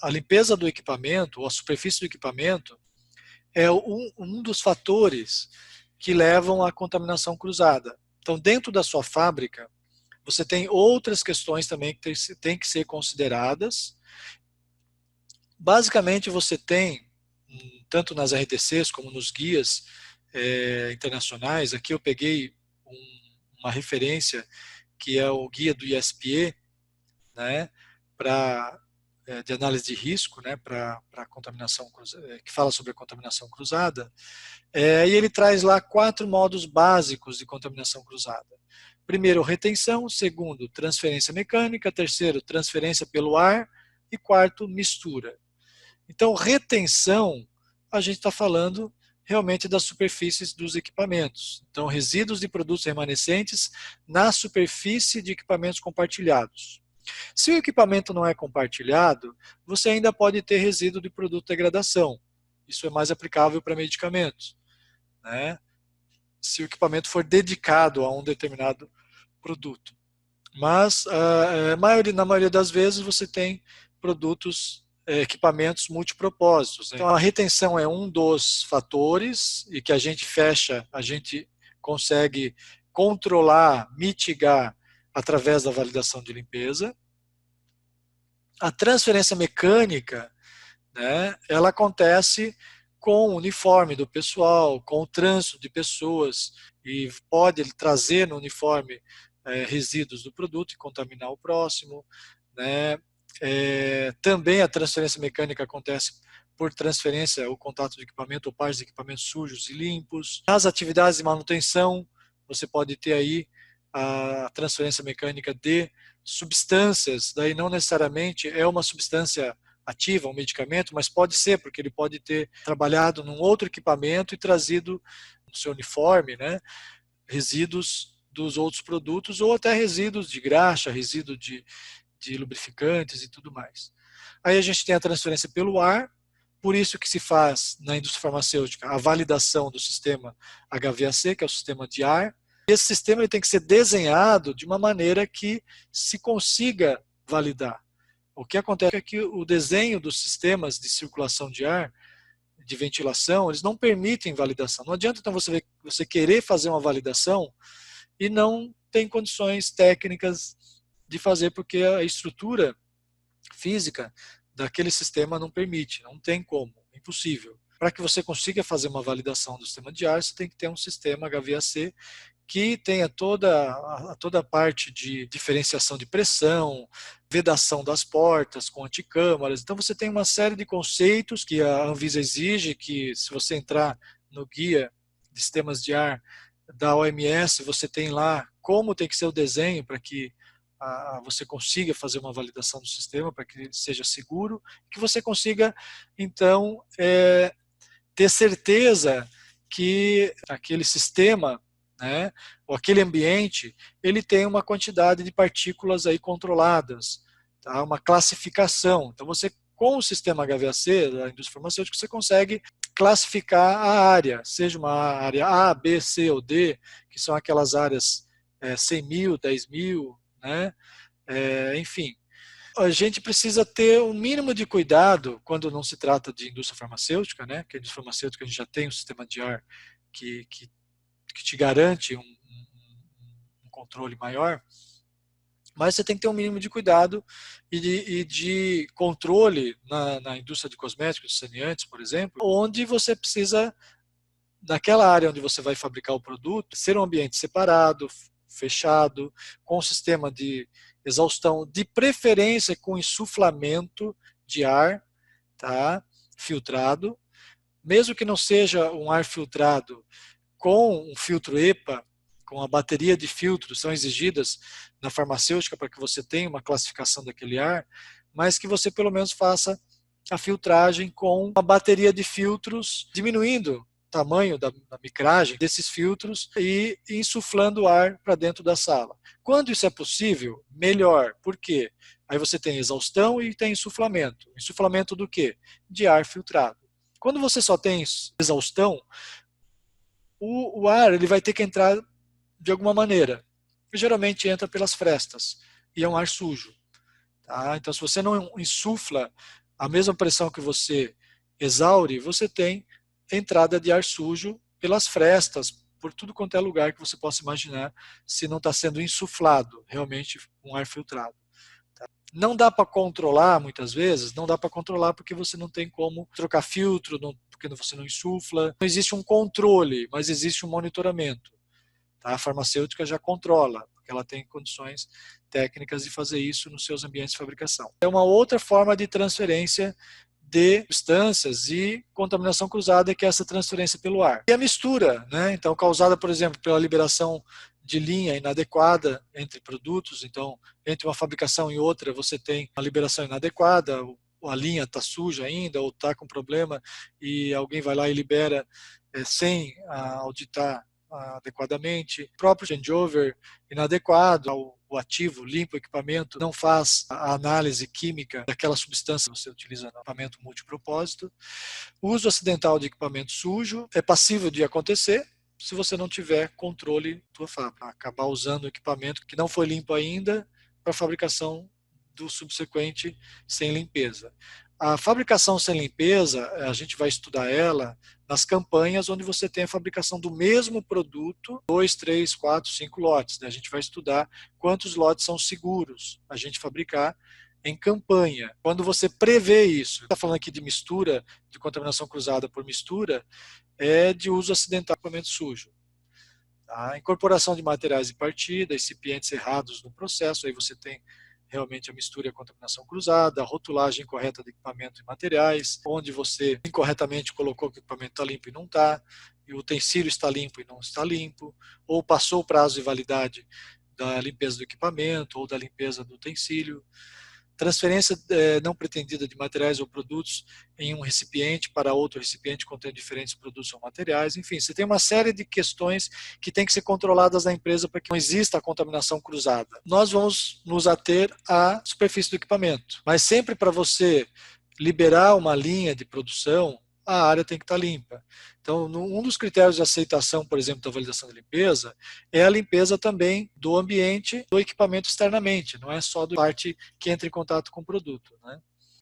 a limpeza do equipamento, ou a superfície do equipamento, é um dos fatores que levam à contaminação cruzada. Então, dentro da sua fábrica, você tem outras questões também que têm que ser consideradas. Basicamente, você tem, tanto nas RTCs como nos guias internacionais, aqui eu peguei uma referência que é o guia do ISPE, né, de análise de risco, né, para contaminação que fala sobre a contaminação cruzada, e ele traz lá 4 modos básicos de contaminação cruzada. Primeiro, retenção; segundo, transferência mecânica; terceiro, transferência pelo ar; e quarto, mistura. Então, retenção, a gente está falando realmente das superfícies dos equipamentos. Então, resíduos de produtos remanescentes na superfície de equipamentos compartilhados. Se o equipamento não é compartilhado, você ainda pode ter resíduo de produto de degradação. Isso é mais aplicável para medicamentos, né? Se o equipamento for dedicado a um determinado produto. Mas, na maioria das vezes, você tem equipamentos multipropósitos, né? Então, a retenção é um dos fatores e que a gente consegue controlar, mitigar através da validação de limpeza. A transferência mecânica, né, ela acontece com o uniforme do pessoal, com o trânsito de pessoas, e pode trazer no uniforme resíduos do produto e contaminar o próximo, né? Também a transferência mecânica acontece por transferência ou contato de equipamento ou partes de equipamentos sujos e limpos. Nas atividades de manutenção, você pode ter aí a transferência mecânica de substâncias, daí não necessariamente é uma substância ativa, um medicamento, mas pode ser, porque ele pode ter trabalhado num outro equipamento e trazido no seu uniforme, né, resíduos dos outros produtos, ou até resíduos de graxa, resíduo de lubrificantes e tudo mais. Aí a gente tem a transferência pelo ar, por isso que se faz na indústria farmacêutica a validação do sistema HVAC, que é o sistema de ar. Esse sistema ele tem que ser desenhado de uma maneira que se consiga validar. O que acontece é que o desenho dos sistemas de circulação de ar, de ventilação, eles não permitem validação. Não adianta então você querer fazer uma validação e não tem condições técnicas de fazer, porque a estrutura física daquele sistema não permite, não tem como, é impossível. Para que você consiga fazer uma validação do sistema de ar, você tem que ter um sistema HVAC que tenha toda a parte de diferenciação de pressão, vedação das portas com anticâmaras. Então você tem uma série de conceitos que a Anvisa exige, que se você entrar no guia de sistemas de ar da OMS, você tem lá como tem que ser o desenho para que você consiga fazer uma validação do sistema, para que ele seja seguro, que você consiga, então, ter certeza que aquele sistema, né, ou aquele ambiente, ele tem uma quantidade de partículas aí controladas, tá? Uma classificação. Então você, com o sistema HVAC da indústria farmacêutica, você consegue classificar a área, seja uma área A, B, C ou D, que são aquelas áreas 100 mil, 10 mil, né? Enfim. A gente precisa ter um mínimo de cuidado quando não se trata de indústria farmacêutica, né? Que a indústria farmacêutica a gente já tem um sistema de ar que te garante um controle maior, mas você tem que ter um mínimo de cuidado e de controle na indústria de cosméticos, de saneantes, por exemplo, onde você precisa, naquela área onde você vai fabricar o produto, ser um ambiente separado, fechado, com um sistema de exaustão, de preferência com insuflamento de ar, tá? Filtrado, mesmo que não seja um ar filtrado com um filtro EPA, com a bateria de filtros, são exigidas na farmacêutica para que você tenha uma classificação daquele ar, mas que você pelo menos faça a filtragem com uma bateria de filtros, diminuindo o tamanho da micragem desses filtros e insuflando ar para dentro da sala. Quando isso é possível, melhor. Por quê? Aí você tem exaustão e tem insuflamento. Insuflamento do quê? De ar filtrado. Quando você só tem exaustão, o ar ele vai ter que entrar de alguma maneira. Geralmente entra pelas frestas e é um ar sujo. Tá? Então, se você não insufla a mesma pressão que você exaure, você tem entrada de ar sujo pelas frestas, por tudo quanto é lugar que você possa imaginar, se não está sendo insuflado realmente um ar filtrado. Não dá para controlar, muitas vezes, não dá para controlar porque você não tem como trocar filtro, porque você não insufla. Não existe um controle, mas existe um monitoramento. Tá? A farmacêutica já controla, porque ela tem condições técnicas de fazer isso nos seus ambientes de fabricação. É uma outra forma de transferência de substâncias e contaminação cruzada, que é essa transferência pelo ar. E a mistura, né? Então, causada, por exemplo, pela liberação de linha inadequada entre produtos. Então, entre uma fabricação e outra, você tem uma liberação inadequada, a linha está suja ainda, ou está com problema, e alguém vai lá e libera sem auditar adequadamente. O próprio changeover inadequado, o ativo limpa o equipamento, não faz a análise química daquela substância que você utiliza no equipamento multipropósito. O uso acidental de equipamento sujo é passível de acontecer se você não tiver controle da sua fábrica. Acabar usando equipamento que não foi limpo ainda para a fabricação do subsequente sem limpeza. A fabricação sem limpeza, a gente vai estudar ela nas campanhas onde você tem a fabricação do mesmo produto, 2, 3, 4, 5 lotes. Né? A gente vai estudar quantos lotes são seguros a gente fabricar em campanha. Quando você prevê isso, está falando aqui de mistura, de contaminação cruzada por mistura, é de uso acidental de equipamento sujo. A incorporação de materiais de partida, recipientes errados no processo, aí você tem realmente a mistura e a contaminação cruzada, a rotulagem incorreta de equipamento e materiais, onde você incorretamente colocou que o equipamento está limpo e não está, e o utensílio está limpo e não está limpo, ou passou o prazo de validade da limpeza do equipamento ou da limpeza do utensílio. Transferência não pretendida de materiais ou produtos em um recipiente para outro recipiente contendo diferentes produtos ou materiais. Enfim, você tem uma série de questões que têm que ser controladas na empresa para que não exista a contaminação cruzada. Nós vamos nos ater à superfície do equipamento, mas sempre para você liberar uma linha de produção, a área tem que estar limpa. Então, um dos critérios de aceitação, por exemplo, da validação de limpeza, é a limpeza também do ambiente, do equipamento externamente, não é só da parte que entra em contato com o produto. Né?